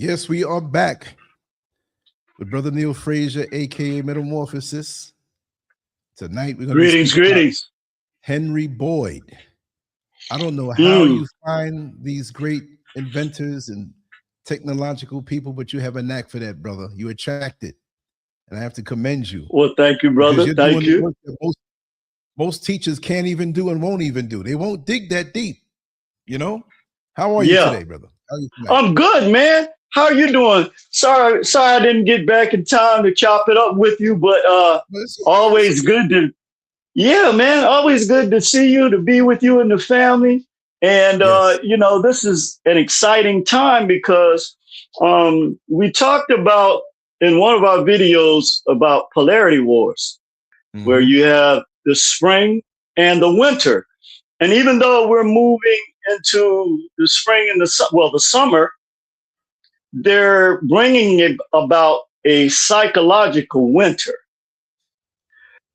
Yes, we are back with Brother Neil Frazier, aka Metamorphosis. Tonight we're going to Greetings, greetings. Henry Boyd. I don't know how you find these great inventors and technological people, but you have a knack for that, brother. You attract it, and I have to commend you. Well, thank you, brother. Thank you. Work that most teachers can't even do and won't even do. They won't dig that deep. You know? How are you today, brother? How are you tonight? I'm good, man. How are you doing? Sorry I didn't get back in time to chop it up with you, but always good to, man, always good to see you, to be with you and the family. And, you know, this is an exciting time because we talked about in one of our videos about polarity wars, where you have the spring and the winter. And even though we're moving into the spring and the summer, they're bringing about a psychological winter.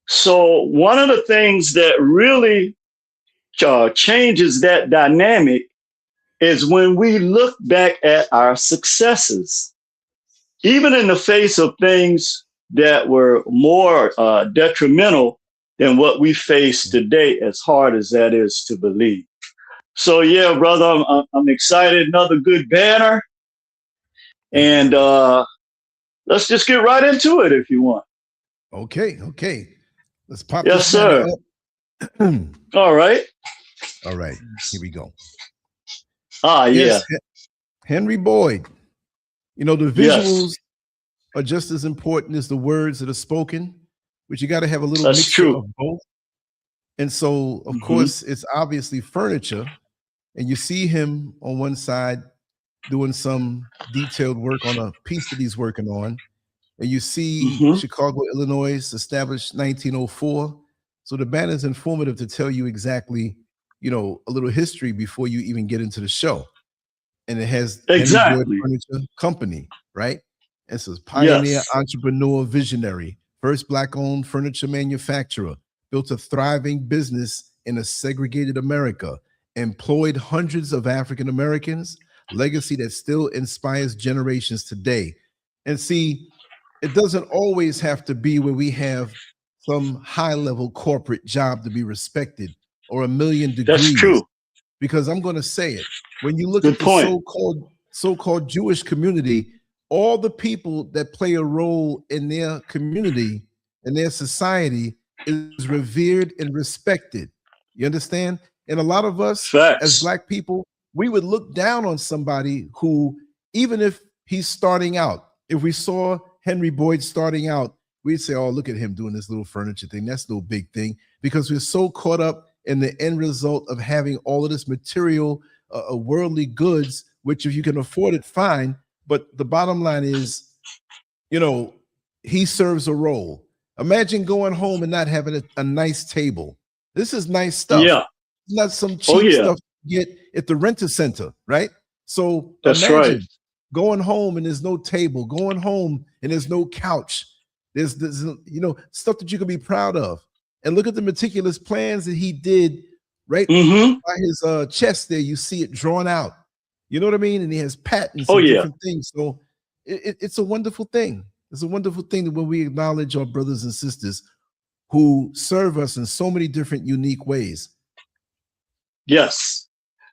So one of the things that really changes that dynamic is when we look back at our successes, even in the face of things that were more detrimental than what we face today, as hard as that is to believe. So yeah, brother, I'm excited. Another good banner. And let's just get right into it if you want. Okay. Let's pop this sir. All right. Here we go. Yes, Henry Boyd. You know, the visuals are just as important as the words that are spoken, but you got to have a little mixture of both. And so, of course, it's obviously furniture. And you see him on one side doing some detailed work on a piece that he's working on. And you see Chicago, Illinois, established 1904. So the banner is informative to tell you exactly, you know, a little history before you even get into the show. And it has Henry Boyd Furniture Company, right? It says pioneer, entrepreneur, visionary, first Black-owned furniture manufacturer, built a thriving business in a segregated America, employed hundreds of African Americans, legacy that still inspires generations today. And see, it doesn't always have to be where we have some high-level corporate job to be respected or 1 million degrees. That's true. Because I'm going to say it. When you look at the so-called Jewish community, all the people that play a role in their community, in their society, is revered and respected. You understand? And a lot of us as Black people, we would look down on somebody who, even if he's starting out, if we saw Henry Boyd starting out, we'd say, oh, look at him doing this little furniture thing. That's no big thing, because we're so caught up in the end result of having all of this material, worldly goods, which if you can afford it, fine. But the bottom line is, you know, he serves a role. Imagine going home and not having a nice table. This is nice stuff. Yeah. It's not some cheap stuff you get at the renter center, right? So imagine going home and there's no table, going home and there's no couch. There's you know, stuff that you can be proud of. And look at the meticulous plans that he did right by his chest there. You see it drawn out. You know what I mean? And he has patents and different things. So it's a wonderful thing. It's a wonderful thing that when we acknowledge our brothers and sisters who serve us in so many different unique ways. Yes,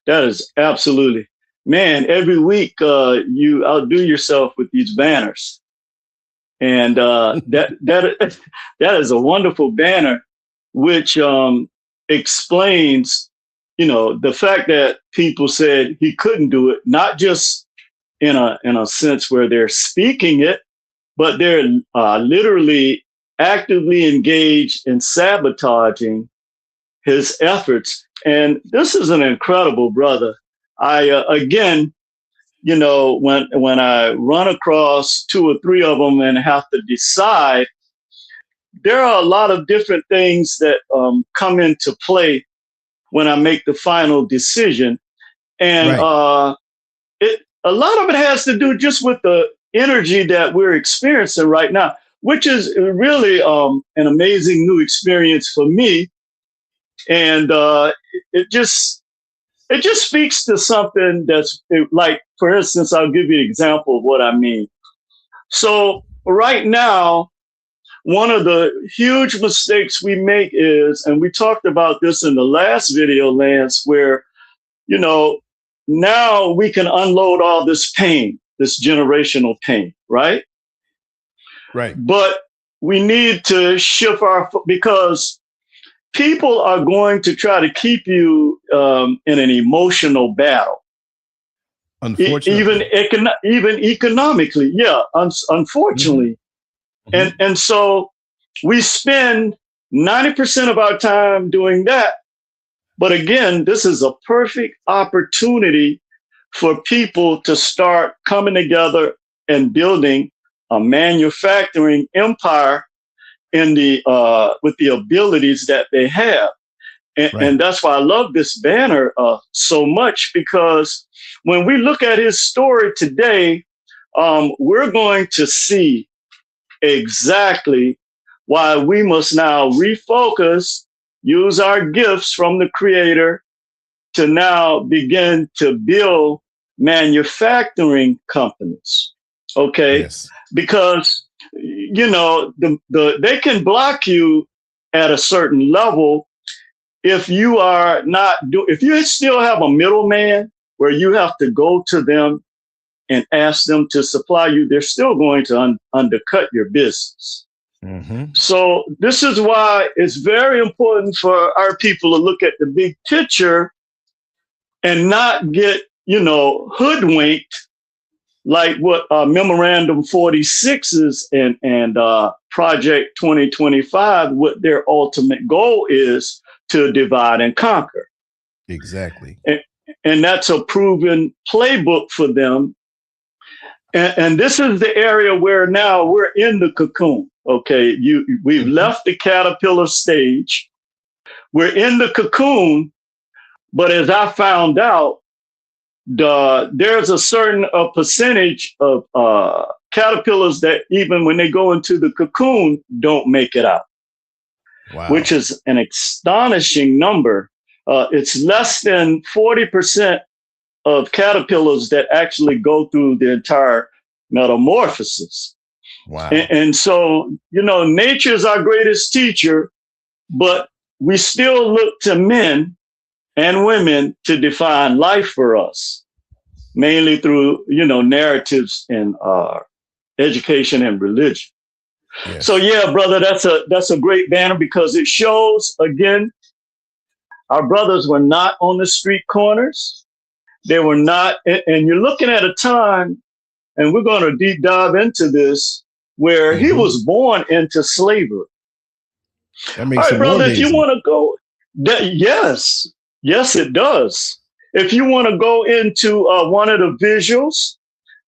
that is absolutely. Man, every week you outdo yourself with these banners. And that is a wonderful banner, which explains, you know, the fact that people said he couldn't do it, not just in a sense where they're speaking it, but they're literally actively engaged in sabotaging his efforts. And this is an incredible brother. I again, you know, when I run across 2 or 3 of them and have to decide, there are a lot of different things that come into play when I make the final decision. And a lot of it has to do just with the energy that we're experiencing right now, which is really an amazing new experience for me. And it just, it just speaks to something that's like, for instance, I'll give you an example of what I mean. So right now, one of the huge mistakes we make is, and we talked about this in the last video, Lance, where, you know, now we can unload all this pain, this generational pain, right? Right. But we need to shift because people are going to try to keep you in an emotional battle. Unfortunately. Even economically, yeah, unfortunately. Mm-hmm. And so we spend 90% of our time doing that. But again, this is a perfect opportunity for people to start coming together and building a manufacturing empire in the with the abilities that they have. And that's why I love this banner so much, because when we look at his story today, we're going to see exactly why we must now refocus, use our gifts from the Creator to now begin to build manufacturing companies. Okay, yes. Because you know they can block you at a certain level if you are not if you still have a middleman where you have to go to them and ask them to supply you, they're still going to undercut your business. Mm-hmm. So this is why it's very important for our people to look at the big picture and not get, you know, hoodwinked like what Memorandum 46s and Project 2025, what their ultimate goal is, to divide and conquer. Exactly. And that's a proven playbook for them. And this is the area where now we're in the cocoon. Okay, we've left the caterpillar stage. We're in the cocoon, but as I found out, there's a certain percentage of caterpillars that even when they go into the cocoon, don't make it out. Wow. Which is an astonishing number. It's less than 40% of caterpillars that actually go through the entire metamorphosis. Wow. And so, you know, nature is our greatest teacher, but we still look to men and women to define life for us, mainly through, you know, narratives in education and religion. Yes. So yeah, brother, that's a great banner, because it shows, again, our brothers were not on the street corners. They were not, and you're looking at a time, and we're going to deep dive into this, where he was born into slavery. That makes all right, brother, if you want to go, yes, it does. If you want to go into one of the visuals,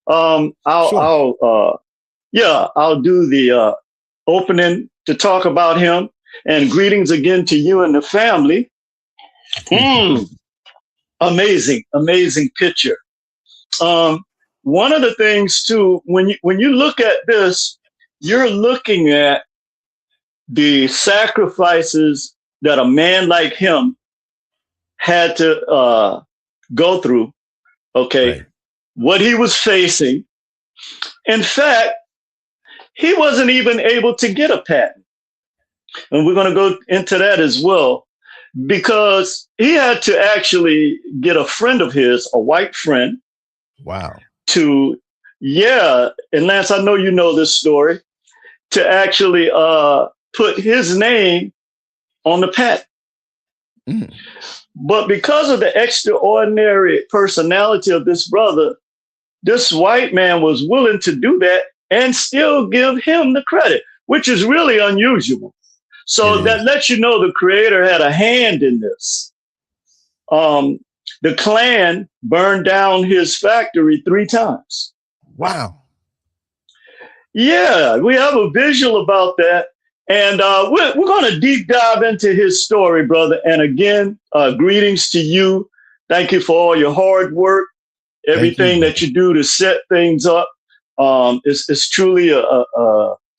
I'll do the opening to talk about him. And greetings again to you and the family. Amazing picture. One of the things too, when you look at this, you're looking at the sacrifices that a man like him had to go through. Okay, right. What he was facing. In fact, he wasn't even able to get a patent. And we're going to go into that as well, because he had to actually get a friend of his, a white friend. Wow. And Lance, I know you know this story, to actually put his name on the patent. But because of the extraordinary personality of this brother, this white man was willing to do that and still give him the credit, which is really unusual. So that lets you know the Creator had a hand in this. The Klan burned down his factory 3 times. Wow. Yeah, we have a visual about that. And we're going to deep dive into his story, brother. And again, greetings to you. Thank you for all your hard work, everything that you do to set things up. It's truly a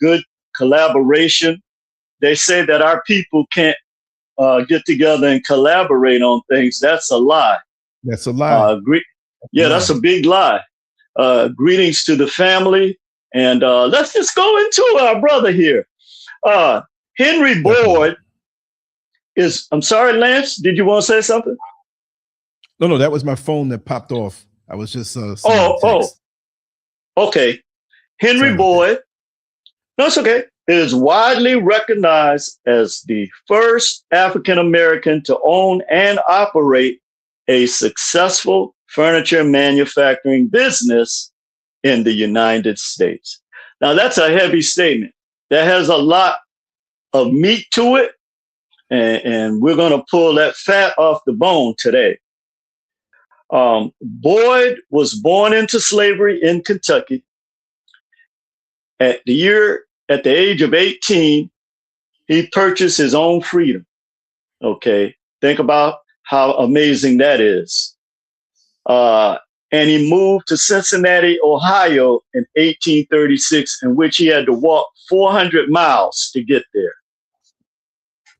good collaboration. They say that our people can't get together and collaborate on things. That's a lie. That's a lie. That's a big lie. Greetings to the family. And let's just go into our brother here. Henry Boyd is, I'm sorry, Lance, did you want to say something? No, that was my phone that popped off. I was just okay. Henry Boyd, no, it's okay, is widely recognized as the first African-American to own and operate a successful furniture manufacturing business in the United States. Now, that's a heavy statement. That has a lot of meat to it, and we're going to pull that fat off the bone today. Boyd was born into slavery in Kentucky. At the age of 18, he purchased his own freedom. Okay, think about how amazing that is. And he moved to Cincinnati, Ohio in 1836, in which he had to walk 400 miles to get there.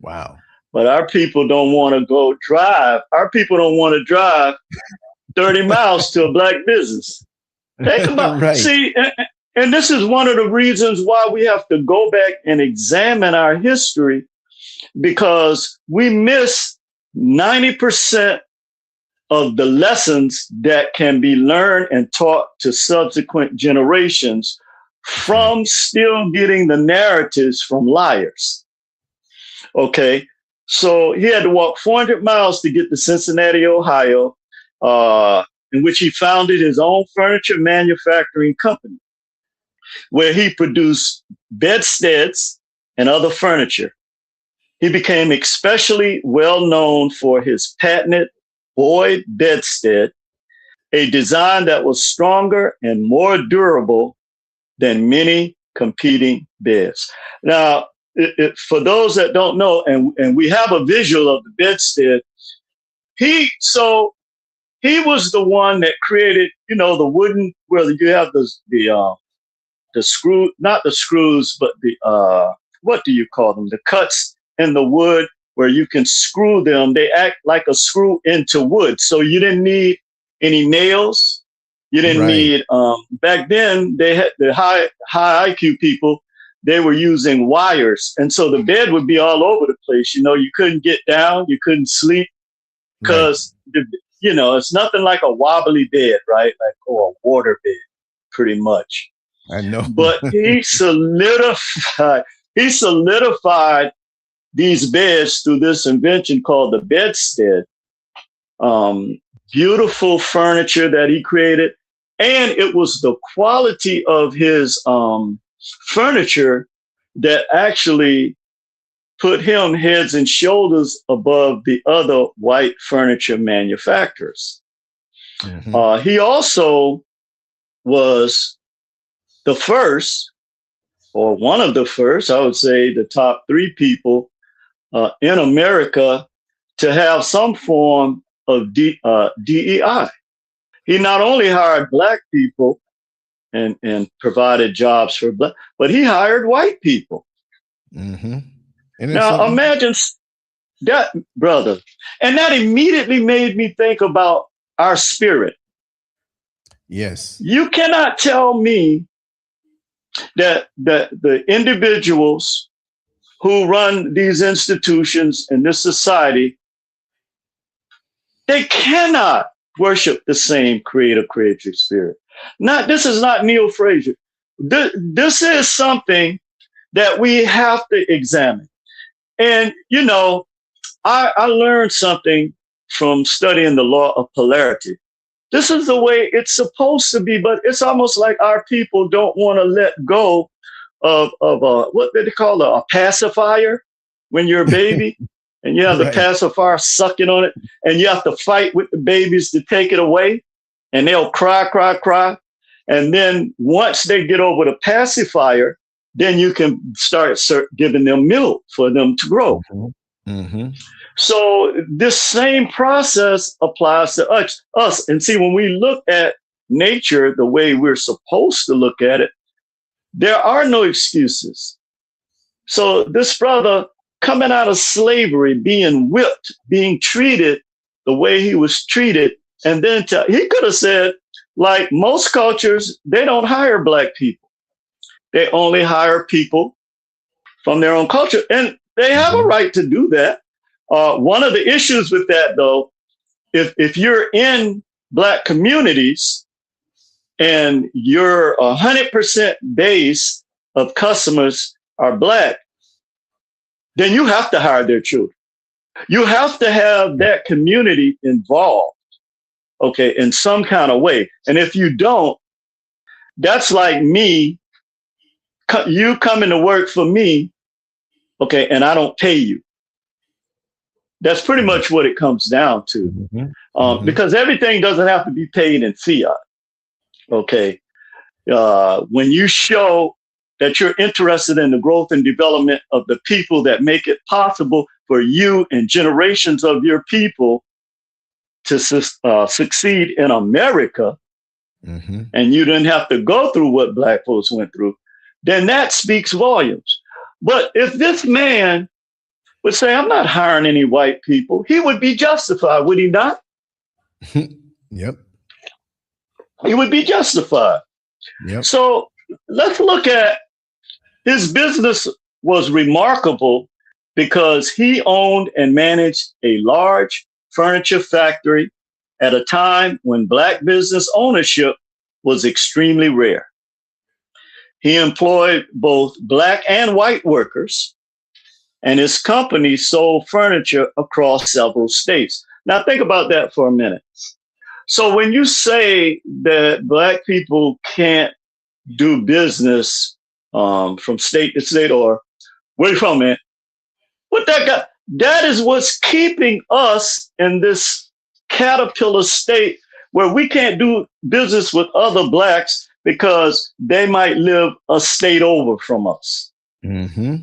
Wow. But our people don't want to go drive. Our people don't want to drive 30 miles to a black business. Think about right. See, and this is one of the reasons why we have to go back and examine our history, because we miss 90% of the lessons that can be learned and taught to subsequent generations from still getting the narratives from liars. Okay, so he had to walk 400 miles to get to Cincinnati, Ohio, in which he founded his own furniture manufacturing company, where he produced bedsteads and other furniture. He became especially well known for his patented Boyd bedstead, a design that was stronger and more durable than many competing beds. Now, for those that don't know, and we have a visual of the bedstead, he was the one that created, the wooden, where you have the screw, not the screws, but the what do you call them? The cuts in the wood where you can screw them. They act like a screw into wood. So you didn't need any nails. You didn't need, back then they had the high IQ people, they were using wires. And so the bed would be all over the place. You couldn't get down, you couldn't sleep, because, it's nothing like a wobbly bed, right? Or a water bed, pretty much. I know. But he solidified these beds through this invention called the bedstead. Beautiful furniture that he created. And it was the quality of his furniture that actually put him heads and shoulders above the other white furniture manufacturers. Mm-hmm. He also was the first, or one of the first, I would say the top 3 people in America to have some form of DEI. He not only hired black people and provided jobs for black, but he hired white people. Mm-hmm. Now imagine that, brother. And that immediately made me think about our spirit. Yes. You cannot tell me that the individuals who run these institutions in this society, they cannot worship the same creative spirit. This is not Neil Frazier. This is something that we have to examine. And, I learned something from studying the law of polarity. This is the way it's supposed to be, but it's almost like our people don't want to let go of what they call a pacifier when you're a baby and you have the pacifier sucking on it and you have to fight with the babies to take it away, and they'll cry. And then once they get over the pacifier, then you can start giving them milk for them to grow. Mm-hmm. So this same process applies to us. And see, when we look at nature the way we're supposed to look at it, there are no excuses. So this brother coming out of slavery, being whipped, being treated the way he was treated, And then he could have said, like most cultures, they don't hire black people. They only hire people from their own culture. And they have a right to do that. One of the issues with that, though, if you're in black communities and your 100% base of customers are black, then you have to hire their children. You have to have that community involved, okay, in some kind of way. And if you don't, that's like me, you coming to work for me, okay, and I don't pay you. That's pretty much what it comes down to. Because everything doesn't have to be paid in fiat, okay? When you show that you're interested in the growth and development of the people that make it possible for you and generations of your people to succeed in America, and you didn't have to go through what black folks went through, then that speaks volumes. But if this man would say, I'm not hiring any white people, he would be justified, would he not? Yep. He would be justified. Yep. So let's look at his business was remarkable because he owned and managed a large furniture factory at a time when black business ownership was extremely rare. He employed both black and white workers, and his company sold furniture across several states. Now think about that for a minute. So when you say that black people can't do business from state to state, or where you from, man? What that got? That is what's keeping us in this caterpillar state where we can't do business with other blacks because they might live a state over from us. And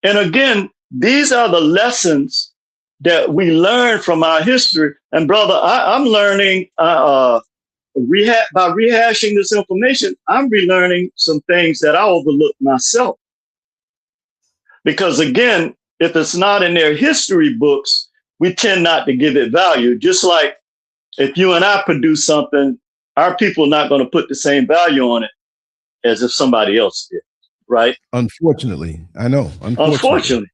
again, these are the lessons that we learn from our history. And brother, I'm learning by rehashing this information, I'm relearning some things that I overlooked myself. Because again, if it's not in their history books, we tend not to give it value. Just like if you and I produce something, our people are not going to put the same value on it as if somebody else did, right? Unfortunately, I know. Unfortunately.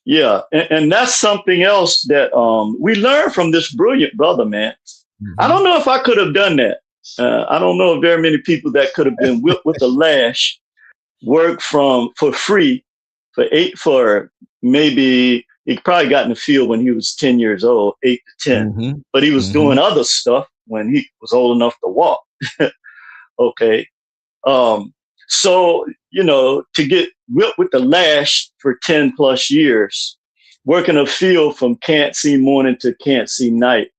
Yeah. And that's something else that we learned from this brilliant brother, man. I don't know if I could have done that. I don't know if very many people that could have been whipped with a lash, work for free for maybe, he probably got in the field when he was 10 years old, 8 to 10, but he was doing other stuff when he was old enough to walk. Okay. So, you know, to get whipped with the lash for 10 plus years, working a field from can't see morning to can't see night.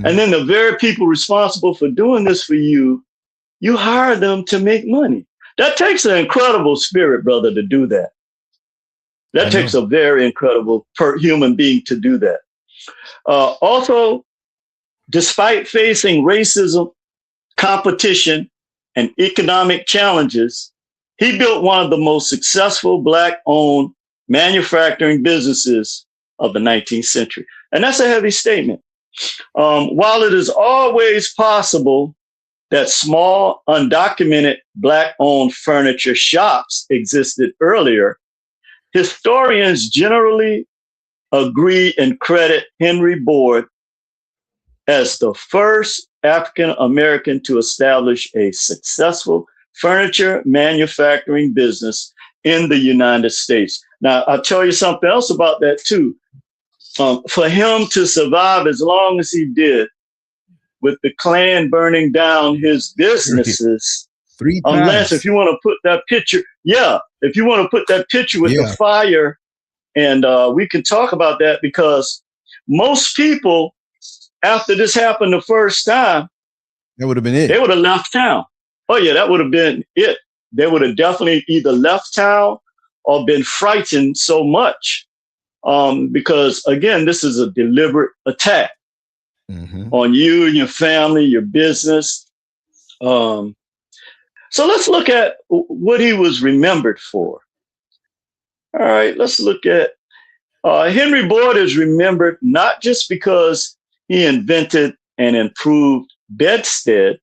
And then the very people responsible for doing this for you, you hire them to make money. That takes an incredible spirit, brother, to do that. That takes a very incredible human being to do that. Also, despite facing racism, competition, and economic challenges, he built one of the most successful Black-owned manufacturing businesses of the 19th century. And that's a heavy statement. While it is always possible that small, undocumented Black-owned furniture shops existed earlier, historians generally agree and credit Henry Boyd as the first African-American to establish a successful furniture manufacturing business in the United States. Now, I'll tell you something else about that too. For him to survive as long as he did, with the Klan burning down his businesses, unless if you want to put that picture, if you want to put that picture with the fire, and we can talk about that, because most people, after this happened the first time, that would have been it. They would have left town. Oh yeah, that would have been it. They would have definitely either left town or been frightened so much, because again, this is a deliberate attack on you and your family, your business. So let's look at what he was remembered for. All right, let's look at Henry Boyd is remembered not just because he invented and improved bedstead,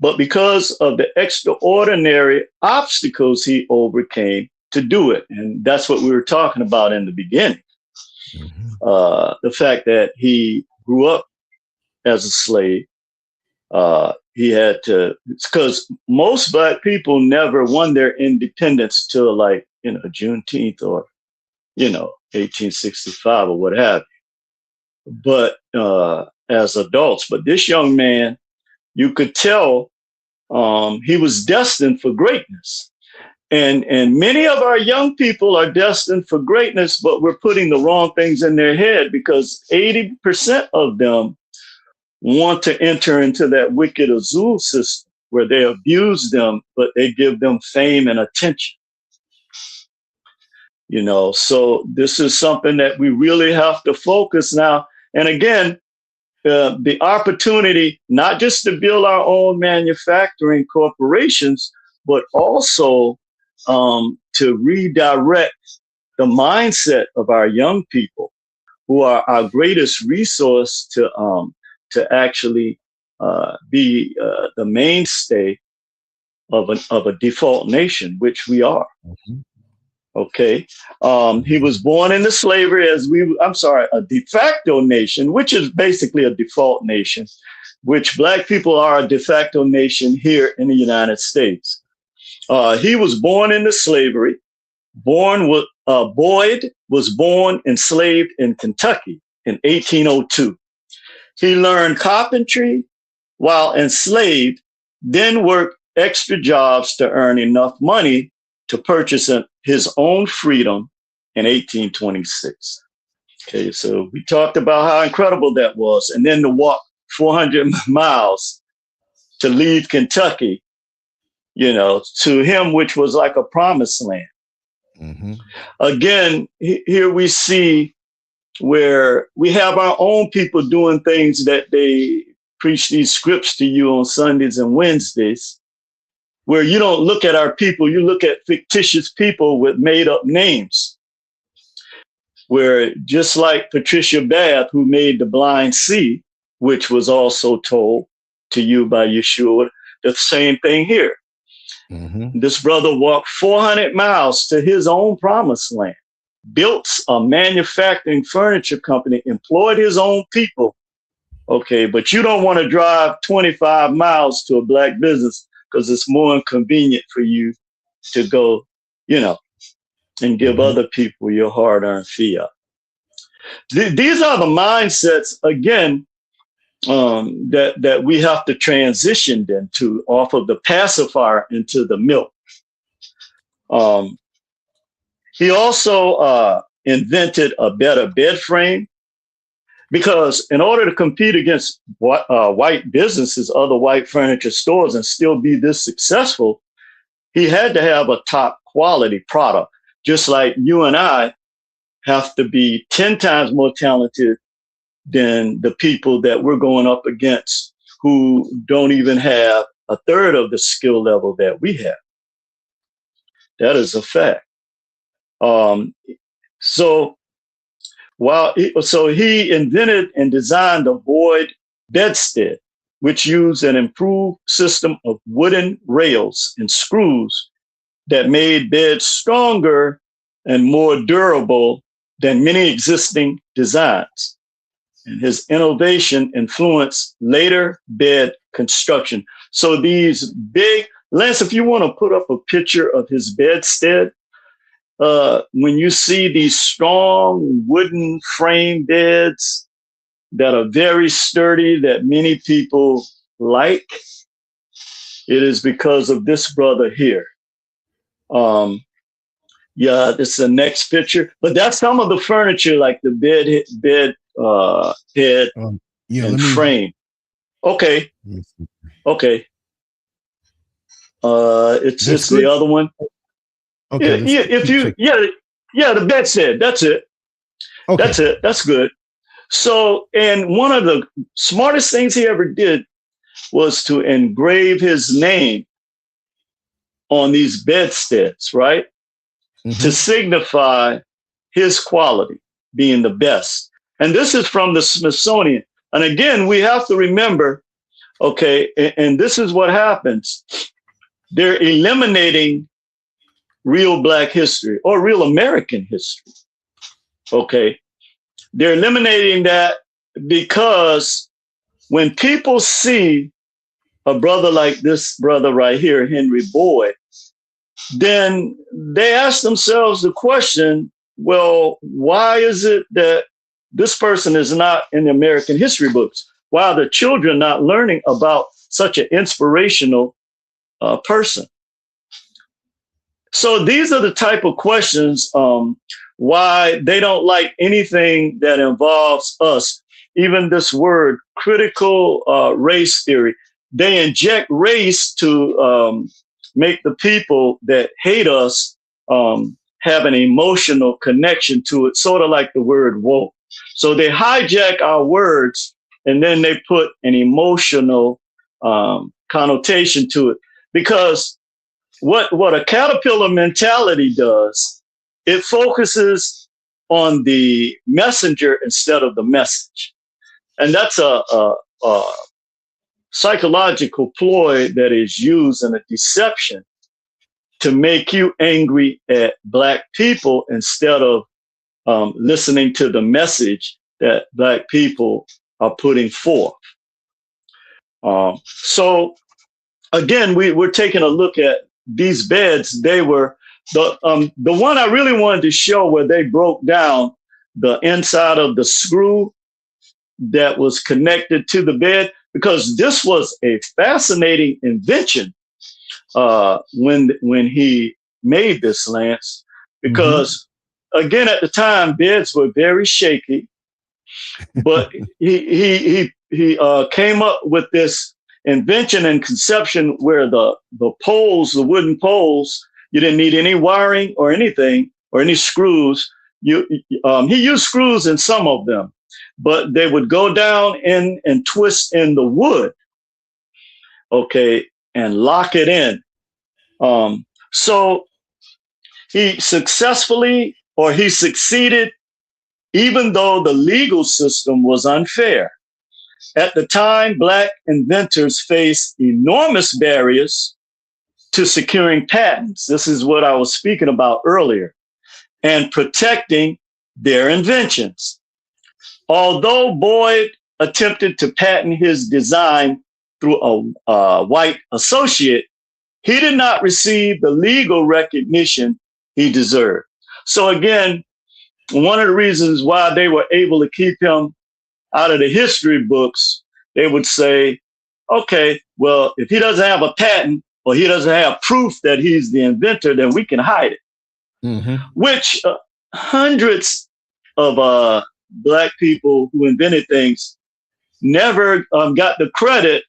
but because of the extraordinary obstacles he overcame to do it. And that's what we were talking about in the beginning. The fact that he grew up as a slave. He had to, because most Black people never won their independence till like, Juneteenth or, 1865 or what have you. But as adults, but this young man, you could tell he was destined for greatness. And many of our young people are destined for greatness, but we're putting the wrong things in their head because 80% of them want to enter into that wicked Azul system where they abuse them, but they give them fame and attention. So this is something that we really have to focus now. And again, the opportunity, not just to build our own manufacturing corporations, but also to redirect the mindset of our young people, who are our greatest resource to actually be the mainstay of a default nation, which we are. Okay. He was born into slavery a de facto nation, which is basically a default nation, which Black people are a de facto nation here in the United States. He was born into slavery. Boyd was born enslaved in Kentucky in 1802. He learned carpentry while enslaved, then worked extra jobs to earn enough money to purchase his own freedom in 1826. Okay, so we talked about how incredible that was. And then to walk 400 miles to leave Kentucky, to him, which was like a promised land. Again, here we see where we have our own people doing things that they preach these scripts to you on Sundays and Wednesdays, where you don't look at our people, you look at fictitious people with made up names. Where just like Patricia Bath, who made the blind see, which was also told to you by Yeshua, the same thing here. This brother walked 400 miles to his own promised land, built a manufacturing furniture company, employed his own people. Okay, but you don't want to drive 25 miles to a Black business because it's more inconvenient for you to go, and give other people your hard-earned fiat. These are the mindsets, again, that we have to transition into, off of the pacifier into the milk. He also invented a better bed frame, because in order to compete against white businesses, other white furniture stores, and still be this successful, he had to have a top quality product, just like you and I have to be 10 times more talented than the people that we're going up against, who don't even have a third of the skill level that we have. That is a fact. So he invented and designed a Boyd bedstead, which used an improved system of wooden rails and screws that made beds stronger and more durable than many existing designs. And his innovation influenced later bed construction. So these big, Lance, if you want to put up a picture of his bedstead, when you see these strong wooden frame beds that are very sturdy, that many people like, it is because of this brother here. Yeah, this is the next picture, but that's some of the furniture, like the bed head and frame. Okay. Okay. It's the other one. Okay. The bedstead. That's it. Okay. That's it. That's good. So, and one of the smartest things he ever did was to engrave his name on these bedsteads, right? To signify his quality being the best. And this is from the Smithsonian. And again, we have to remember, okay, and this is what happens. They're eliminating real Black history or real American history. Okay. They're eliminating that because when people see a brother like this brother right here, Henry Boyd, then they ask themselves the question, well, why is it that this person is not in the American history books? Why are the children not learning about such an inspirational person? So these are the type of questions why they don't like anything that involves us. Even this word, critical race theory, they inject race to make the people that hate us have an emotional connection to it, sort of like the word woke. So they hijack our words and then they put an emotional connotation to it. Because what a caterpillar mentality does, it focuses on the messenger instead of the message. And that's a psychological ploy that is used in a deception to make you angry at Black people instead of listening to the message that Black people are putting forth. So again, we're taking a look at these beds. They were the one I really wanted to show where they broke down the inside of the screw that was connected to the bed, because this was a fascinating invention when he made this, Lance, because again, at the time, beds were very shaky, but he came up with this invention and conception where the poles, the wooden poles, you didn't need any wiring or anything or any screws. He used screws in some of them, but they would go down in and twist in the wood, okay, and lock it in. So he successfully, or he succeeded, even though the legal system was unfair. At the time, Black inventors faced enormous barriers to securing patents. This is what I was speaking about earlier, and protecting their inventions. Although Boyd attempted to patent his design through a white associate, he did not receive the legal recognition he deserved. So again, one of the reasons why they were able to keep him out of the history books, they would say, okay, well, if he doesn't have a patent or he doesn't have proof that he's the inventor, then we can hide it. Which hundreds of Black people who invented things never got the credit,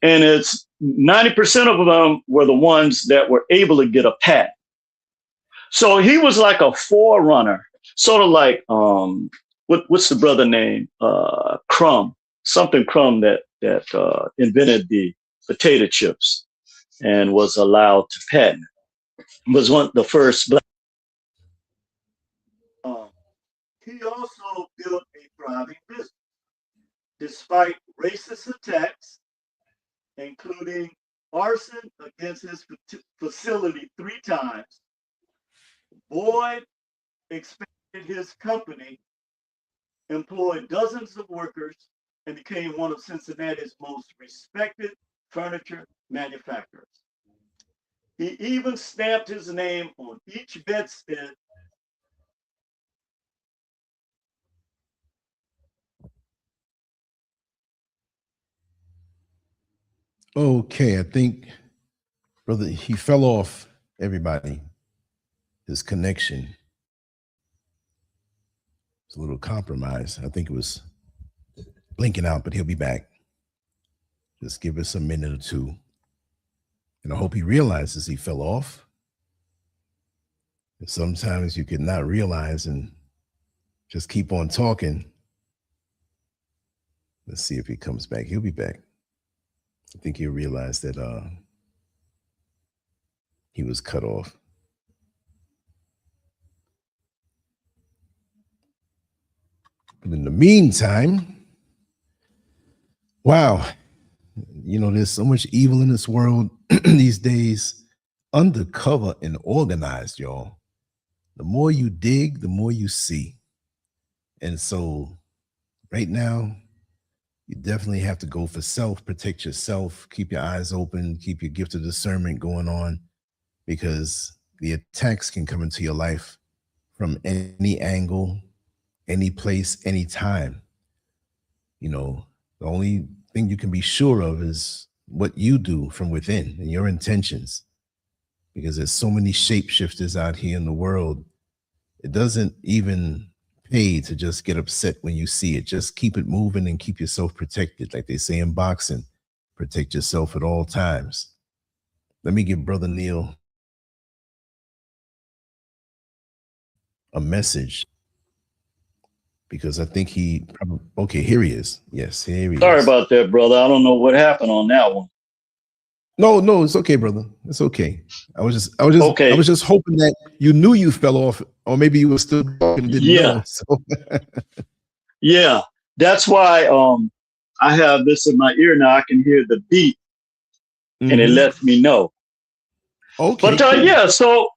and it's 90% of them were the ones that were able to get a patent. So he was like a forerunner, sort of like what's the brother name? Crumb, something Crumb that invented the potato chips and was allowed to patent. Was one the first Black. He also built a thriving business despite racist attacks, including arson against his facility 3 times. Boyd expanded his company, employed dozens of workers, and became one of Cincinnati's most respected furniture manufacturers. He even stamped his name on each bedstead. Okay, I think, brother, he fell off, everybody. His connection was a little compromised. I think it was blinking out, but he'll be back. Just give us a minute or two. And I hope he realizes he fell off. And sometimes you can not realize and just keep on talking. Let's see if he comes back. He'll be back. I think he'll realize that he was cut off. But in the meantime, Wow. You know, there's so much evil in this world these days, undercover and organized, y'all. The more you dig, the more you see. And so right now, you definitely have to go for self, protect yourself, keep your eyes open, keep your gift of discernment going on, because the attacks can come into your life from any angle, any place, any time. You know, the only thing you can be sure of is what you do from within and your intentions, because there's so many shapeshifters out here in the world. It doesn't even pay to just get upset when you see it. Just keep it moving and keep yourself protected. Like they say in boxing, protect yourself at all times. Let me give Brother Neil a message, because I think he probably, okay, here he is. Yes, here he is. Sorry about that, brother. I don't know what happened on that one. No, it's okay, brother. It's okay. I was just hoping that you knew you fell off, or maybe you were still talking and didn't know. So. Yeah, that's why I have this in my ear now. I can hear the beat, and it lets me know. Okay. But yeah, so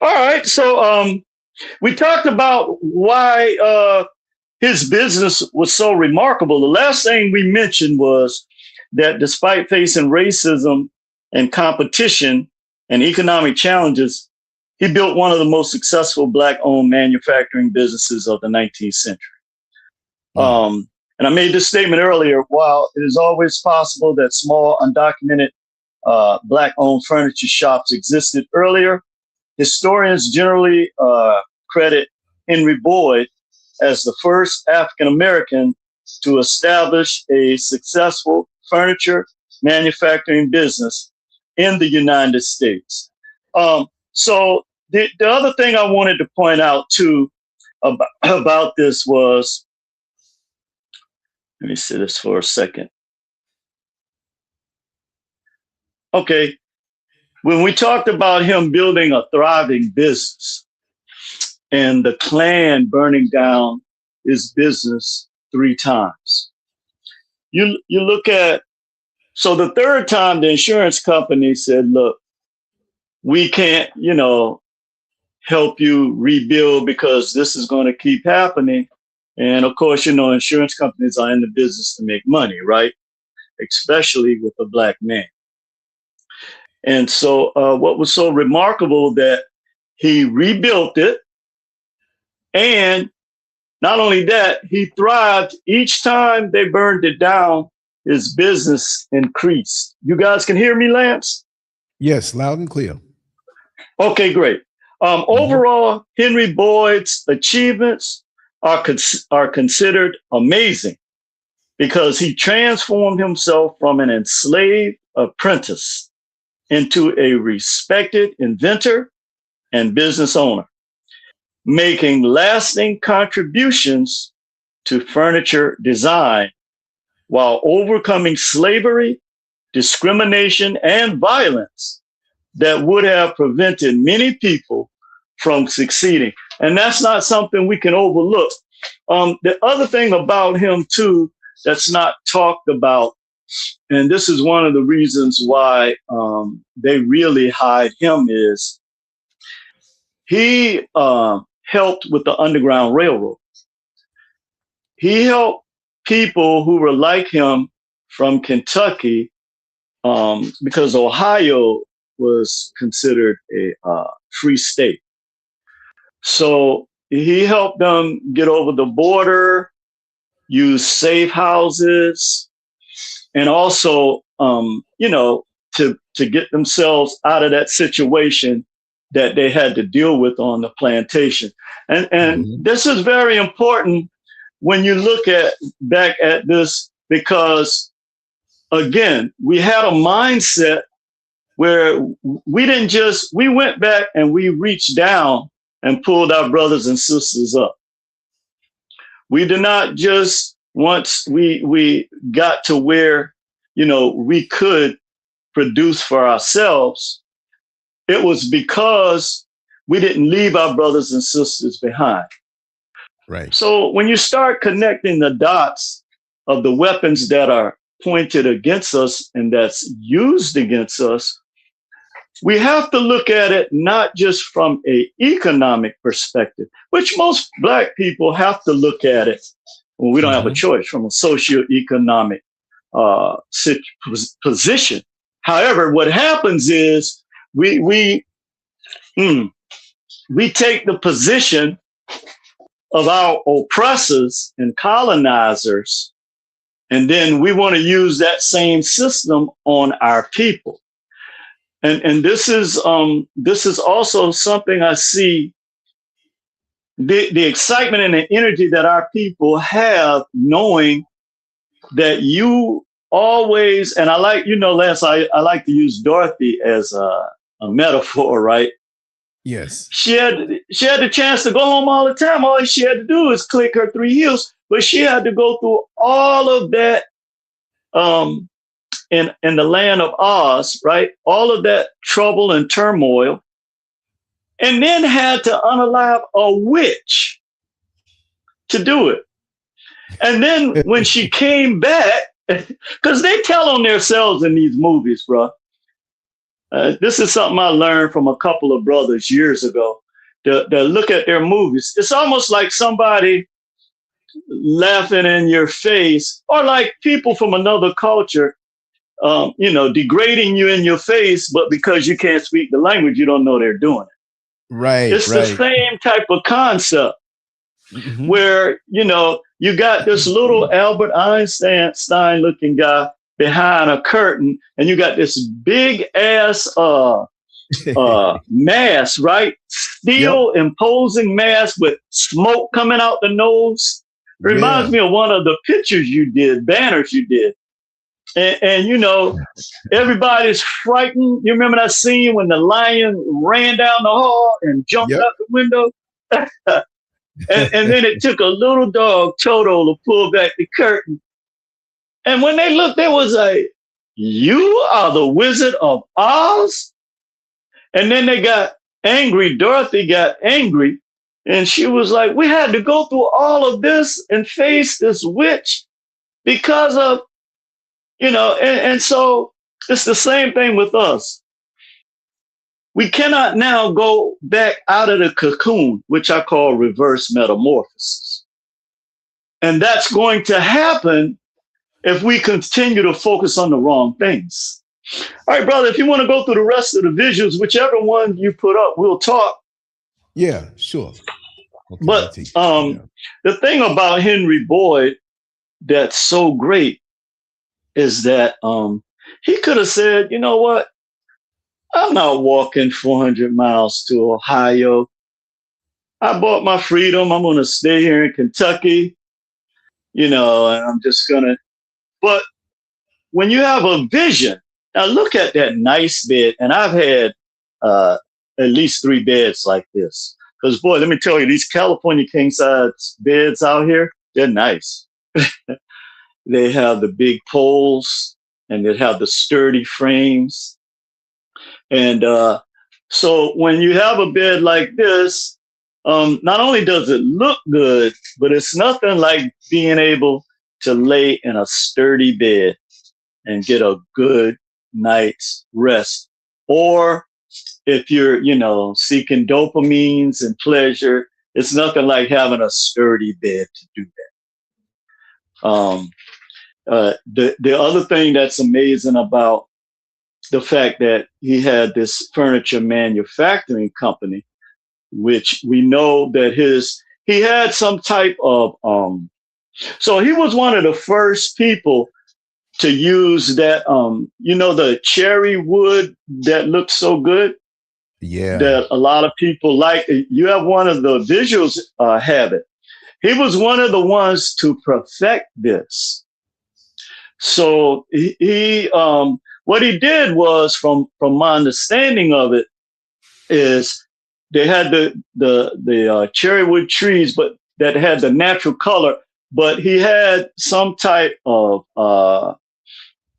all right. So we talked about why his business was so remarkable. The last thing we mentioned was that despite facing racism and competition and economic challenges, he built one of the most successful Black-owned manufacturing businesses of the 19th century. And I made this statement earlier: while it is always possible that small, undocumented Black-owned furniture shops existed earlier, historians generally credit Henry Boyd as the first African-American to establish a successful furniture manufacturing business in the United States. So the other thing I wanted to point out too about this was, let me see this for a second. Okay, when we talked about him building a thriving business and the Klan burning down his business 3 times, you look at, so the third time the insurance company said, look, we can't, help you rebuild because this is going to keep happening. And of course, insurance companies are in the business to make money, right? Especially with a Black man. And so what was so remarkable that he rebuilt it, and not only that, he thrived. Each time they burned it down, his business increased. You guys can hear me, Lance? Yes, loud and clear. Okay, great. Overall, Henry Boyd's achievements are considered amazing because he transformed himself from an enslaved apprentice into a respected inventor and business owner, making lasting contributions to furniture design while overcoming slavery, discrimination, and violence that would have prevented many people from succeeding. And that's not something we can overlook. The other thing about him too that's not talked about, and this is one of the reasons why they really hide him, is he helped with the Underground Railroad. He helped people who were like him from Kentucky, because Ohio was considered a free state. So he helped them get over the border, use safe houses, and also, to get themselves out of that situation that they had to deal with on the plantation. And this is very important when you look back at this, because again, we had a mindset where we went back and we reached down and pulled our brothers and sisters up. We did not just, once we got to where, we could produce for ourselves, it was because we didn't leave our brothers and sisters behind. Right. So when you start connecting the dots of the weapons that are pointed against us and that's used against us, we have to look at it not just from an economic perspective, which most Black people have to look at it when we don't have a choice, from a socioeconomic position. However, what happens is we take the position of our oppressors and colonizers, and then we want to use that same system on our people. And this is also something I see, the excitement and the energy that our people have, knowing that you always, and I like, Lance, I like to use Dorothy as a metaphor, right? Yes. She had the chance to go home all the time. All she had to do is click her 3 heels, but she had to go through all of that in the land of Oz, right? All of that trouble and turmoil, and then had to unalive a witch to do it. And then when she came back, because they tell on themselves in these movies, bro. This is something I learned from a couple of brothers years ago. They look at their movies. It's almost like somebody laughing in your face, or like people from another culture, degrading you in your face, but because you can't speak the language, you don't know they're doing it. Right. It's the same type of concept where, you got this little Albert Einstein looking guy behind a curtain, and you got this big ass mask, right? Steel imposing mask with smoke coming out the nose. Reminds me of one of the pictures you did, banners you did. And everybody's frightened. You remember that scene when the lion ran down the hall and jumped out the window? and then it took a little dog, Toto, to pull back the curtain. And when they looked, there was you are the Wizard of Oz? And then they got angry. Dorothy got angry. And she was like, we had to go through all of this and face this witch because of, and so it's the same thing with us. We cannot now go back out of the cocoon, which I call reverse metamorphosis. And that's going to happen if we continue to focus on the wrong things. All right, brother, if you want to go through the rest of the visuals, whichever one you put up, we'll talk. Yeah, sure. Okay, but the thing about Henry Boyd that's so great is that he could have said, you know what? I'm not walking 400 miles to Ohio. I bought my freedom. I'm going to stay here in Kentucky, and I'm just going to. But when you have a vision, now look at that nice bed. And I've had at least 3 beds like this. Because, boy, let me tell you, these California king-size beds out here, they're nice. They have the big poles, and they have the sturdy frames. And so when you have a bed like this, not only does it look good, but it's nothing like being able to lay in a sturdy bed and get a good night's rest. Or if you're, seeking dopamines and pleasure, it's nothing like having a sturdy bed to do that. The other thing that's amazing about the fact that he had this furniture manufacturing company, which we know that he had some type of, so he was one of the first people to use that, the cherry wood that looks so good. Yeah. That a lot of people like. You have one of the visuals have it. He was one of the ones to perfect this. So he what he did was, from my understanding of it, is they had the cherry wood trees, but that had the natural color. But he had some type of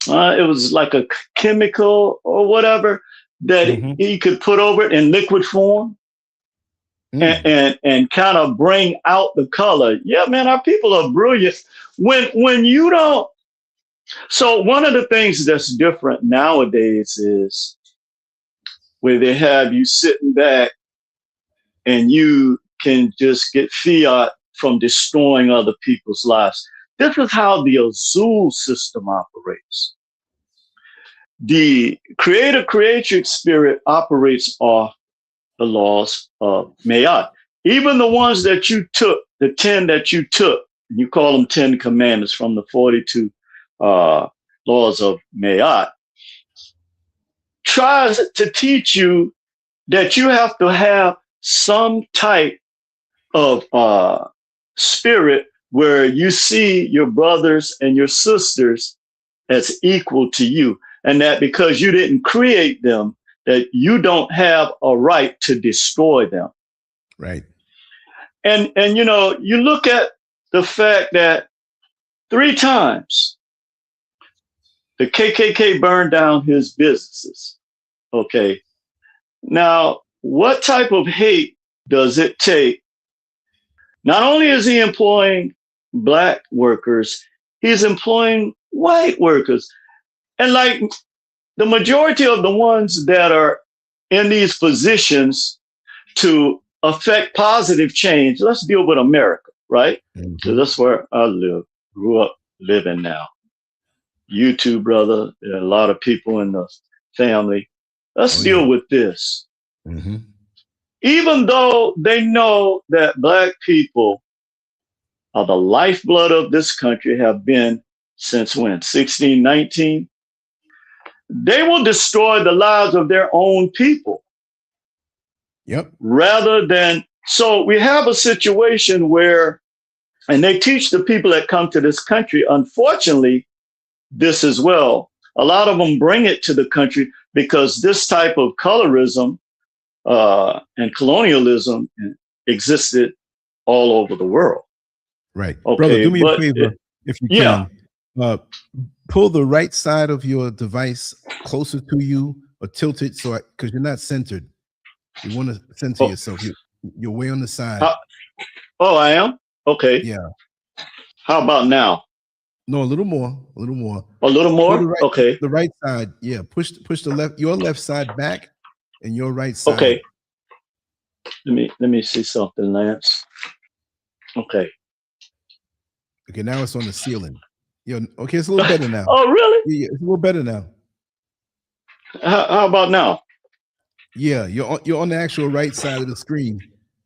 it was like a chemical or whatever that he could put over it in liquid form and kind of bring out the color. Yeah, man, our people are brilliant. When you don't So one of the things that's different nowadays is where they have you sitting back and you can just get fiat from destroying other people's lives. This is how the Azul system operates. The creator-creatrix spirit operates off the laws of Mayat. Even the ones that you took, the 10 that you took, you call them 10 commandments from the 42 laws of Mayat, tries to teach you that you have to have some type of spirit where you see your brothers and your sisters as equal to you, and that because you didn't create them, that you don't have a right to destroy them. Right. And you know, you look at the fact that 3 times the KKK burned down his businesses. Okay. Now, what type of hate does it take? Not only is he employing Black workers, he's employing white workers. And like the majority of the ones that are in these positions to affect positive change, let's deal with America, right? So that's where I grew up living now. You too, brother. There are a lot of people in the family. Let's deal with this. Even though they know that Black people are the lifeblood of this country, have been since when? 1619? They will destroy the lives of their own people. Yep. Rather than, so we have a situation where, and they teach the people that come to this country, unfortunately, this as well. A lot of them bring it to the country because this type of colorism and colonialism existed all over the world. Right. Okay, brother, do me a favor if you can. Pull the right side of your device closer to you or tilt it so because you're not centered. You want to center yourself. You're way on the side. Oh, I am? Okay. Yeah. How about now? No, a little more. A little more. A little more? Okay. The right side. Yeah. Push your left side back and your right side. Okay. Let me see something, Lance. Okay. Okay, now it's on the ceiling. Okay, it's a little better now. Oh, really? Yeah, it's a little better now. How about now? Yeah, you're on the actual right side of the screen.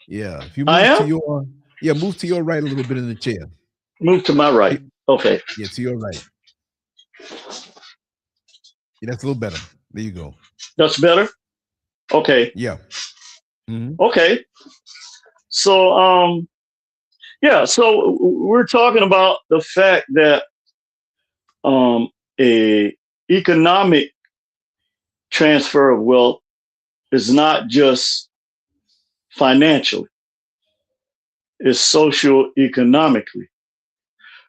Yeah. If you move to your move to your right a little bit in the chair. Move to my right. Okay. Yeah, to your right. Yeah, that's a little better. There you go. That's better? Okay. Yeah. Okay. So yeah, so we're talking about the fact that a economic transfer of wealth is not just financially, it's socio-economically.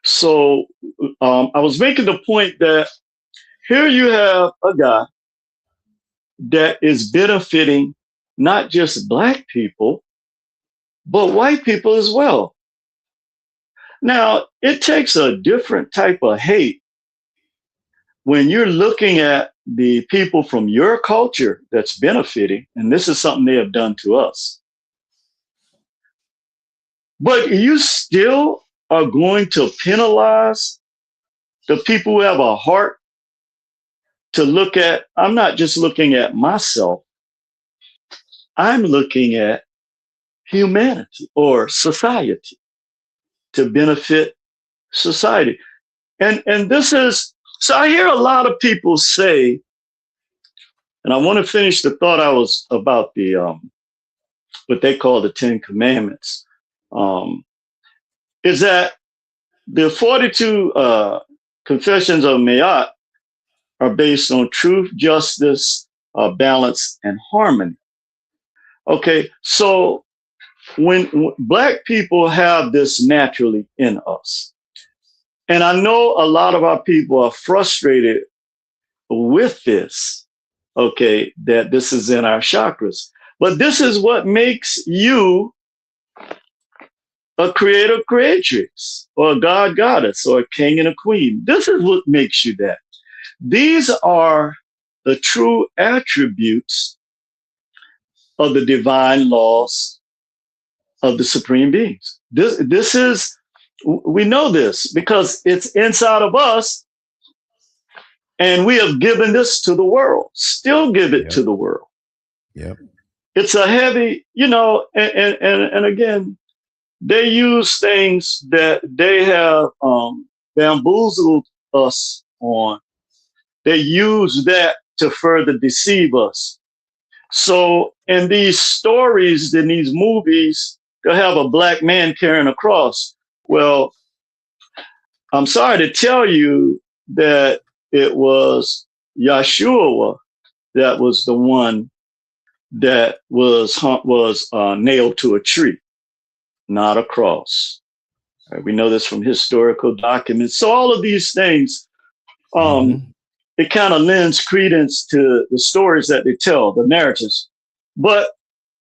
So I was making the point that here you have a guy that is benefiting not just Black people, but white people as well. Now, it takes a different type of hate when you're looking at the people from your culture that's benefiting, and this is something they have done to us. But you still are going to penalize the people who have a heart to look at. I'm not just looking at myself. I'm looking at humanity or society to benefit society. And this is, so I hear a lot of people say, and I want to finish the thought I was about the, what they call the 10 Commandments, is that the 42 confessions of Mayat are based on truth, justice, balance, and harmony. Okay, so when Black people have this naturally in us, and I know a lot of our people are frustrated with this, okay, that this is in our chakras, but this is what makes you a creator creatrix, or a god goddess, or a king and a queen. This is what makes you that. These are the true attributes of the divine laws of the supreme beings. This is, we know this because it's inside of us, and we have given this to the world, still give it to the world. Yep. It's a heavy, and again, they use things that they have bamboozled us on. They use that to further deceive us. So in these stories, in these movies, they'll have a black man carrying a cross. Well, I'm sorry to tell you that it was Yeshua that was the one that was nailed to a tree, not a cross. Right, we know this from historical documents. So all of these things, it kind of lends credence to the stories that they tell, the narratives. But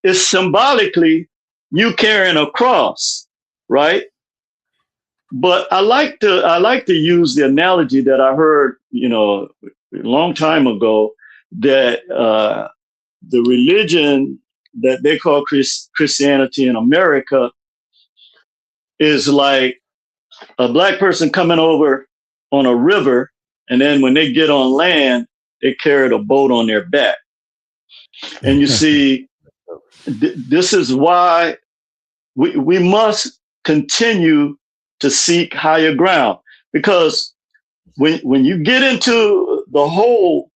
it's symbolically you carrying a cross, right? But I like to use the analogy that I heard, a long time ago, that the religion that they call Christianity in America is like a black person coming over on a river, and then when they get on land, they carried a boat on their back. And you see, this is why we must continue to seek higher ground, because when you get into the hole,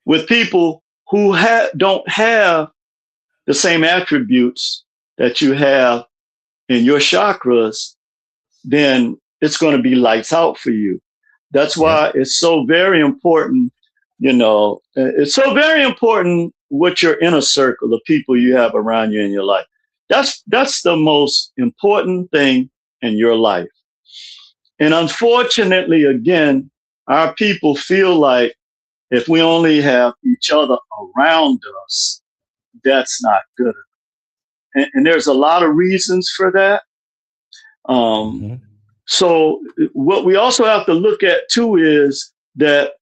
with people who don't have the same attributes that you have in your chakras, then it's going to be lights out for you. That's why it's so very important, it's so very important what your inner circle, the people you have around you in your life. That's the most important thing in your life. And unfortunately, again, our people feel like if we only have each other around us, that's not good. And there's a lot of reasons for that. So what we also have to look at too is that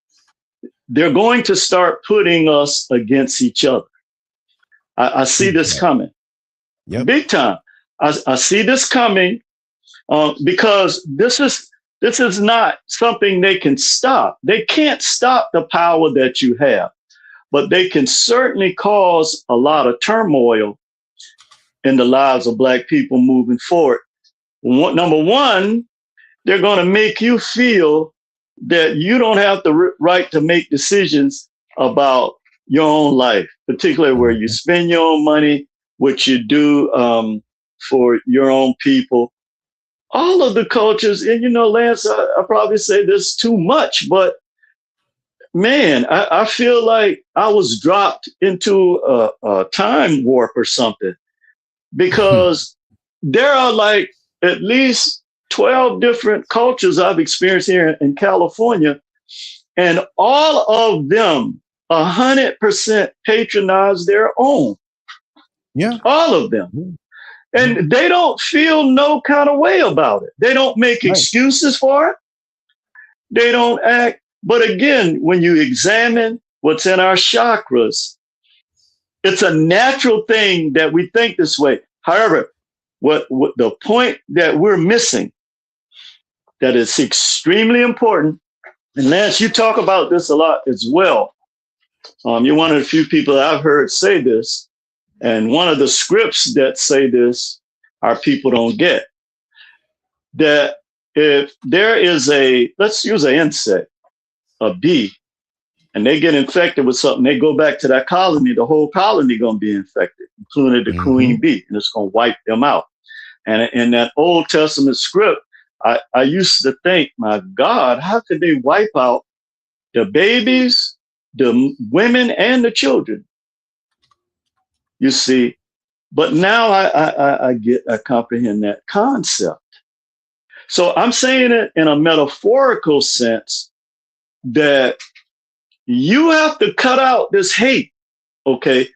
they're going to start putting us against each other. I see this coming. Big time. I see this coming because this is not something they can stop. They can't stop the power that you have, but they can certainly cause a lot of turmoil in the lives of Black people moving forward. Number one, they're going to make you feel that you don't have the right to make decisions about your own life, particularly where you spend your own money, what you do for your own people. All of the cultures, and Lance, I probably say this too much, but man, I feel like I was dropped into a time warp or something, because there are like at least 12 different cultures I've experienced here in California, and all of them 100% patronize their own. Yeah. All of them. And they don't feel no kind of way about it. They don't make excuses for it. They don't act. But again, when you examine what's in our chakras, it's a natural thing that we think this way. However, what the point that we're missing, that is extremely important, and Lance, you talk about this a lot as well. You're one of the few people that I've heard say this, and one of the scripts that say this, our people don't get. That if there is let's use an insect, a bee, and they get infected with something, they go back to that colony, the whole colony going to be infected, including the queen bee, and it's going to wipe them out. And in that Old Testament script, I used to think, my God, how could they wipe out the babies, the women, and the children? You see, but now I comprehend that concept. So I'm saying it in a metaphorical sense, that you have to cut out this hate, okay?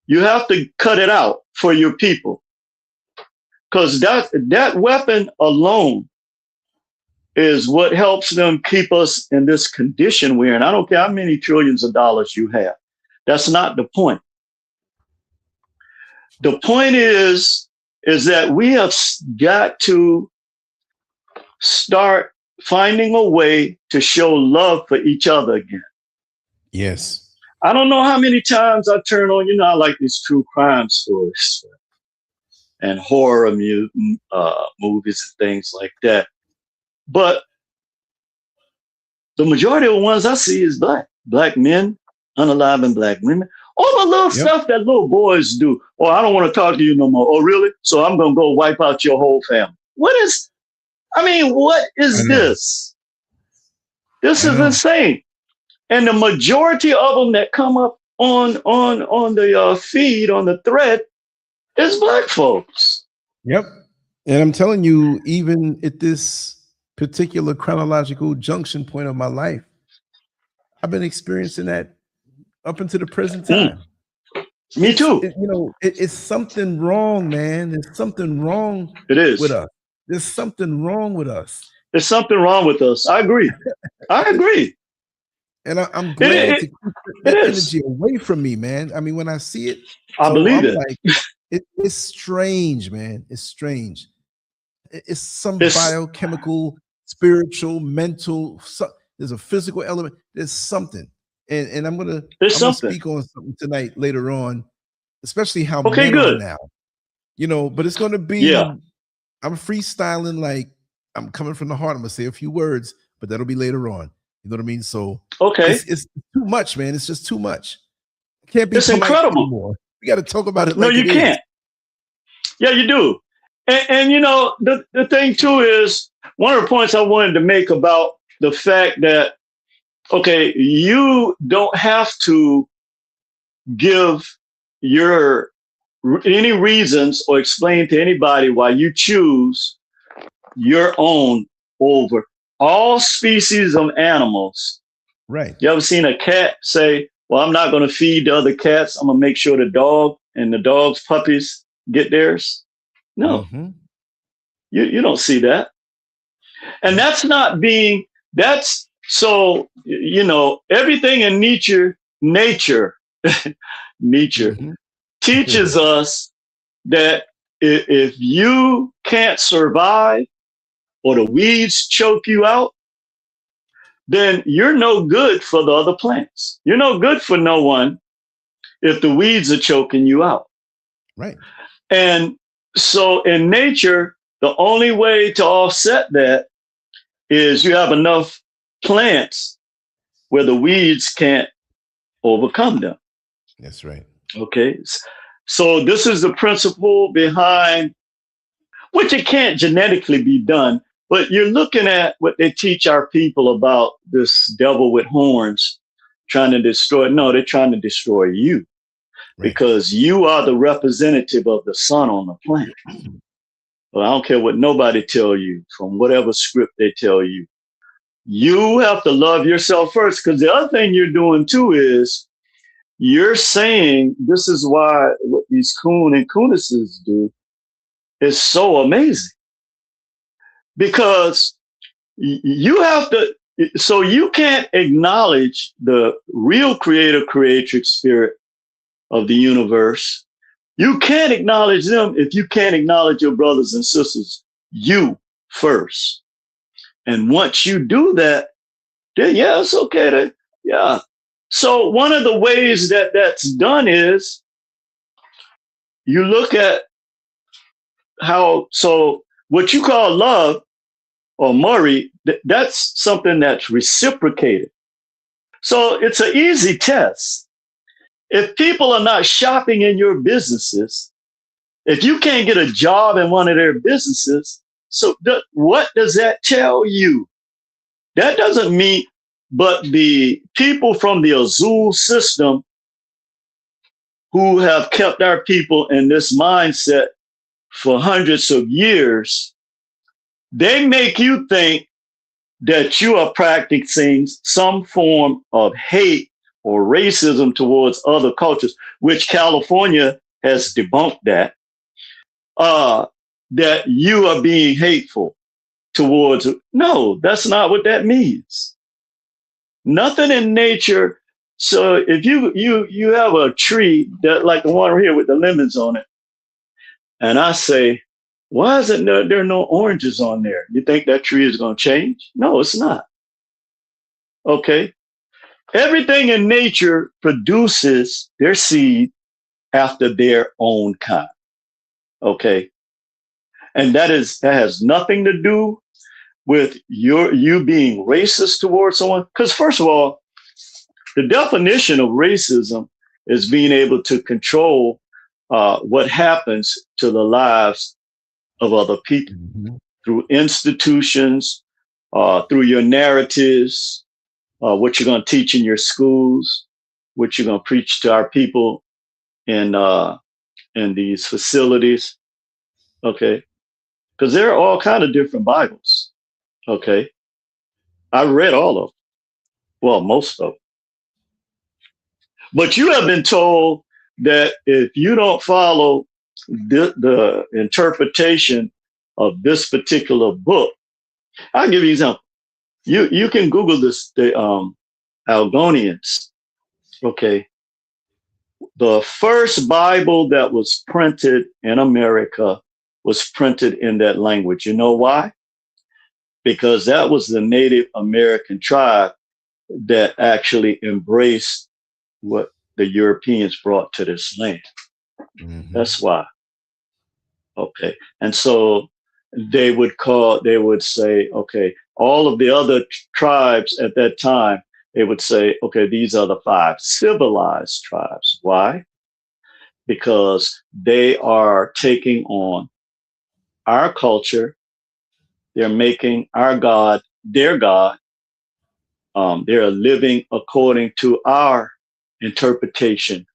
You have to cut it out for your people. because that weapon alone is what helps them keep us in this condition we're in. I don't care how many trillions of dollars you have. That's not the point. The point is that we have got to start finding a way to show love for each other again. Yes. I don't know how many times I turn on, I like these true crime stories and horror movies and things like that. But the majority of the ones I see is black men, unalive black women, all the little stuff that little boys do. Oh, I don't want to talk to you no more. Oh, really? So I'm going to go wipe out your whole family. What is this? This is insane. And the majority of them that come up on the feed, on the thread, is black folks. Yep. And I'm telling you, even at this particular chronological junction point of my life, I've been experiencing that up until the present time. Me too. It's something wrong, man. There's something wrong with us. There's something wrong with us. There's something wrong with us. I agree. I agree. And I'm glad to keep that energy away from me, man. I mean, when I see it, I believe it. Like, it's strange, man. It's strange. It's some biochemical, spiritual, mental. There's a physical element. There's something. And I'm gonna speak on something tonight later on, especially how men are now. But it's gonna be I'm freestyling, like I'm coming from the heart. I'm gonna say a few words, but that'll be later on. You know what I mean? So it's too much, man. It's just too much. It can't be incredible anymore. We got to talk about it. No, you can't. Yeah, you do. And the thing too is, one of the points I wanted to make about the fact that, you don't have to give any reasons or explain to anybody why you choose your own over all species of animals. Right. You ever seen a cat say, well, I'm not going to feed the other cats. I'm going to make sure the dog and the dog's puppies get theirs? No. Mm-hmm. You don't see that. And that's not being, everything in nature mm-hmm. teaches us that if you can't survive or the weeds choke you out, then you're no good for the other plants. You're no good for no one if the weeds are choking you out. Right. And so in nature, the only way to offset that is you have enough plants where the weeds can't overcome them. That's right. Okay. So this is the principle behind which it can't genetically be done. But you're looking at what they teach our people about this devil with horns trying to destroy. No, they're trying to destroy you because you are the representative of the sun on the planet. Well, I don't care what nobody tell you from whatever script they tell you. You have to love yourself first, because the other thing you're doing too is you're saying this is why what these coon and coonesses do is so amazing. Because you have to, so you can't acknowledge the real creator, creatrix spirit of the universe. You can't acknowledge them if you can't acknowledge your brothers and sisters, you first. And once you do that, then it's okay to, So one of the ways that that's done is you look at so what you call love or Murray, that's something that's reciprocated. So it's an easy test. If people are not shopping in your businesses, if you can't get a job in one of their businesses, so what does that tell you? That doesn't mean, but the people from the Azul system who have kept our people in this mindset for hundreds of years, they make you think that you are practicing some form of hate or racism towards other cultures, which California has debunked that. that you are being hateful towards. No, that's not what that means. Nothing in nature. So if you have a tree that like the one here with the lemons on it, and I say, why isn't there are no oranges on there? You think that tree is going to change? No, it's not. Okay. Everything in nature produces their seed after their own kind. Okay. And that has nothing to do with you being racist towards someone. Because first of all, the definition of racism is being able to control what happens to the lives of other people through institutions, through your narratives, what you're going to teach in your schools, what you're going to preach to our people in these facilities. Okay. Because there are all kind of different Bibles. Okay. I read all of them. Well, most of them. But you have been told that if you don't follow the interpretation of this particular book, I'll give you an example. You can Google this, the Algonians. Okay. The first Bible that was printed in America was printed in that language. You know why? Because that was the Native American tribe that actually embraced what the Europeans brought to this land. That's why. Okay. And so they would say, okay, all of the other tribes at that time, they would say, okay, these are the 5 civilized tribes. Why? Because they are taking on our culture. They're making our God their God. They're living according to our interpretation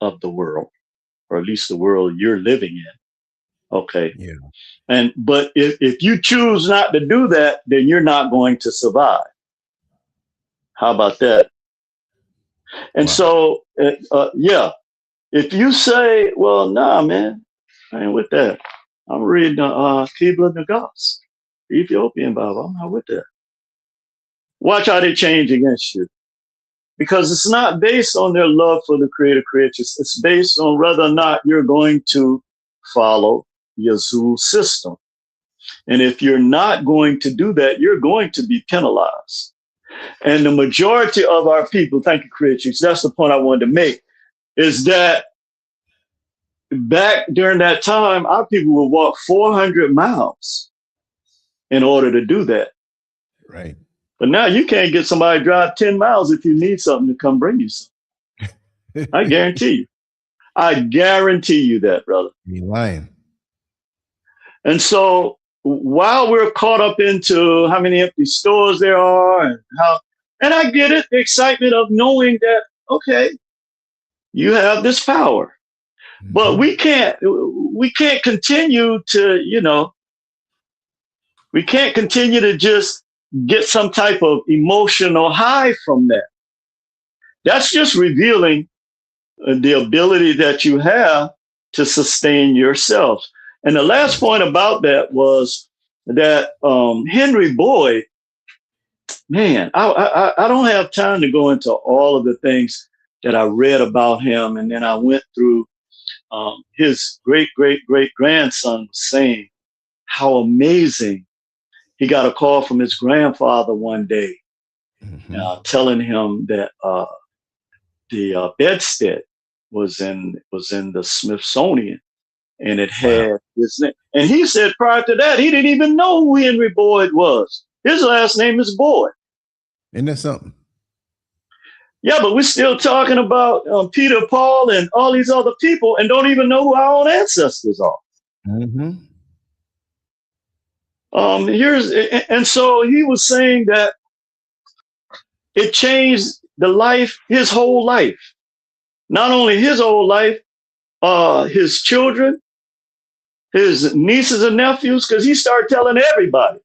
of the world, or at least the world you're living in. Okay. Yeah. But if you choose not to do that, then you're not going to survive. How about that? And so, yeah, if you say, well, nah, man, I ain't with that. I'm reading Kibla Nagas, the Ethiopian Bible. I'm not with that. Watch how they change against you. Because it's not based on their love for the creators. It's based on whether or not you're going to follow Yazoo's system. And if you're not going to do that, you're going to be penalized. And the majority of our people, thank you, creators, that's the point I wanted to make, is that back during that time, our people would walk 400 miles in order to do that. Right. But now you can't get somebody to drive 10 miles if you need something to come bring you something. I guarantee you. I guarantee you that, brother. You're lying. And so while we're caught up into how many empty stores there are and I get it, the excitement of knowing that, okay, you have this power, but we can't continue to, we can't continue to just get some type of emotional high from that. That's just revealing the ability that you have to sustain yourself. And the last point about that was that Henry Boyd, man, I don't have time to go into all of the things that I read about him. And then I went through his great-great-great-grandson saying how amazing. He got a call from his grandfather one day telling him that the bedstead was in the Smithsonian, and it had his name. And he said prior to that, he didn't even know who Henry Boyd was. His last name is Boyd. Isn't that something? Yeah, but we're still talking about Peter, Paul, and all these other people, and don't even know who our own ancestors are. And so he was saying that it changed his whole life. Not only his whole life, his children, his nieces and nephews, because he started telling everybody.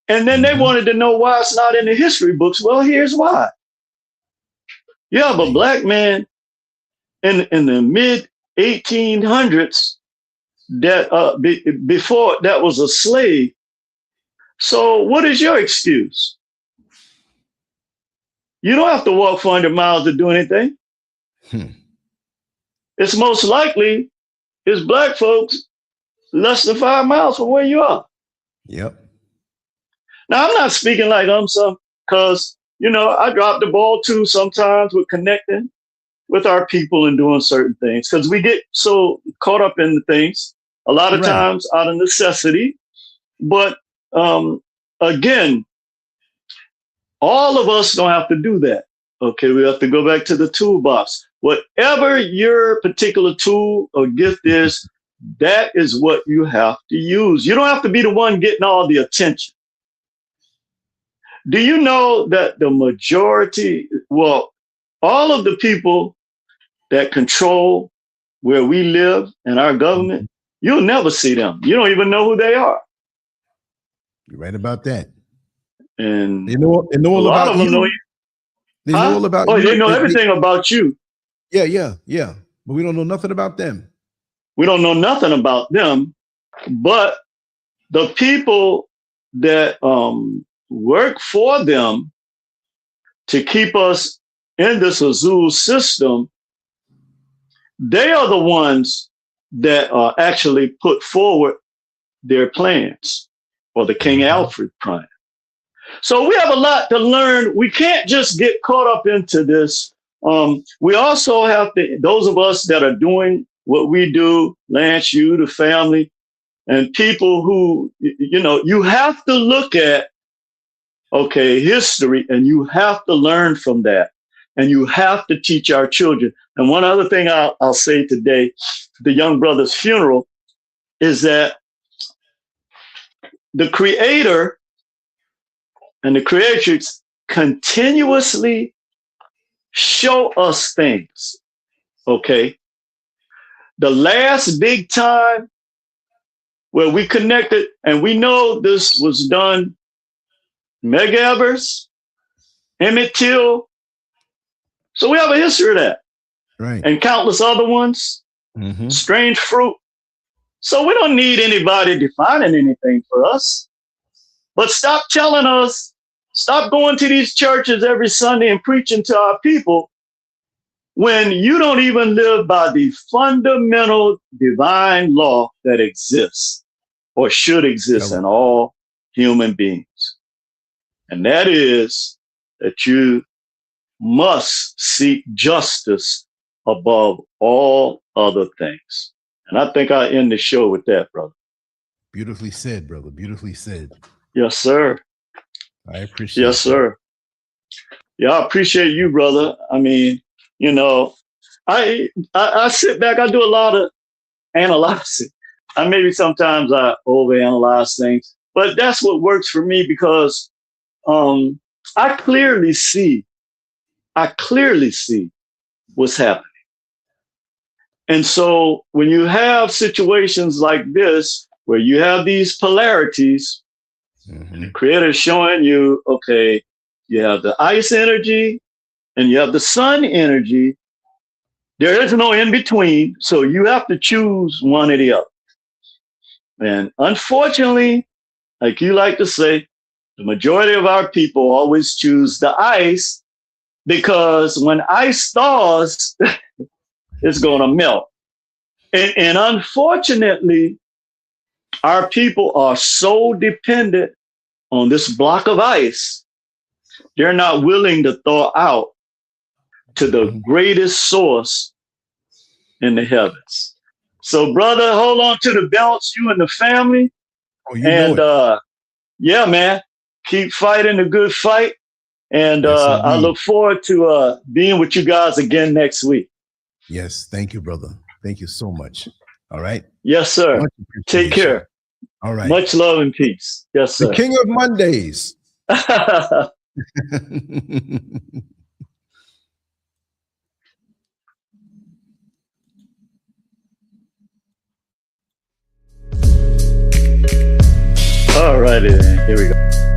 And then they wanted to know why it's not in the history books. Well, here's why. You have a black man in the mid 1800s that before that was a slave. So what is your excuse? You don't have to walk 400 miles to do anything. It's most likely it's black folks less than 5 miles from where you are. Yep. Now, I'm not speaking like I'm some, because, you know, I drop the ball too sometimes with connecting with our people and doing certain things, because we get so caught up in the things a lot of times out of necessity. But again, all of us don't have to do that. Okay, we have to go back to the toolbox. Whatever your particular tool or gift is, that is what you have to use. You don't have to be the one getting all the attention. Do you know that the majority, well, all of the people that control where we live and our government, you'll never see them. You don't even know who they are. You're right about that. And they know all about you. They know all about you. They know everything about you. Yeah. But we don't know nothing about them. We don't know nothing about them. But the people that work for them to keep us in this Azul system, they are the ones that actually put forward their plans, or the King Alfred plan. So we have a lot to learn. We can't just get caught up into this. We also have to, those of us that are doing what we do, Lance, you, the family, and people who, you know, you have to look at, okay, history, and you have to learn from that. And you have to teach our children. And one other thing I'll say today, the young brother's funeral, is that the Creator and the creatrix continuously show us things. Okay. The last big time where we connected, and we know this was done, Meg Evers, Emmett Till. So we have a history of that. Right. And countless other ones. Strange Fruit. So we don't need anybody defining anything for us. But stop telling us, stop going to these churches every Sunday and preaching to our people when you don't even live by the fundamental divine law that exists or should exist in all human beings. And that is that you must seek justice above all other things. And I think I end the show with that, brother. Beautifully said, brother. Beautifully said. Yes, sir. I appreciate it. Yes, sir. Yeah, I appreciate you, brother. I mean, you know, I sit back, I do a lot of analyzing. Maybe sometimes I overanalyze things, but that's what works for me, because I clearly see what's happening. And so when you have situations like this, where you have these polarities, the Creator is showing you, okay, you have the ice energy and you have the sun energy. There is no in between. So you have to choose one or the other. And unfortunately, like you like to say, the majority of our people always choose the ice, because when ice thaws, it's going to melt. And unfortunately, our people are so dependent on this block of ice, they're not willing to thaw out to the greatest source in the heavens. So, brother, hold on to the belts, you and the family. Yeah, man, keep fighting a good fight. And I look forward to being with you guys again next week. Yes, thank you, brother. Thank you so much. All right. Yes, sir. Take care. All right. Much love and peace. Yes, sir. The King of Mondays. All righty then. Here we go.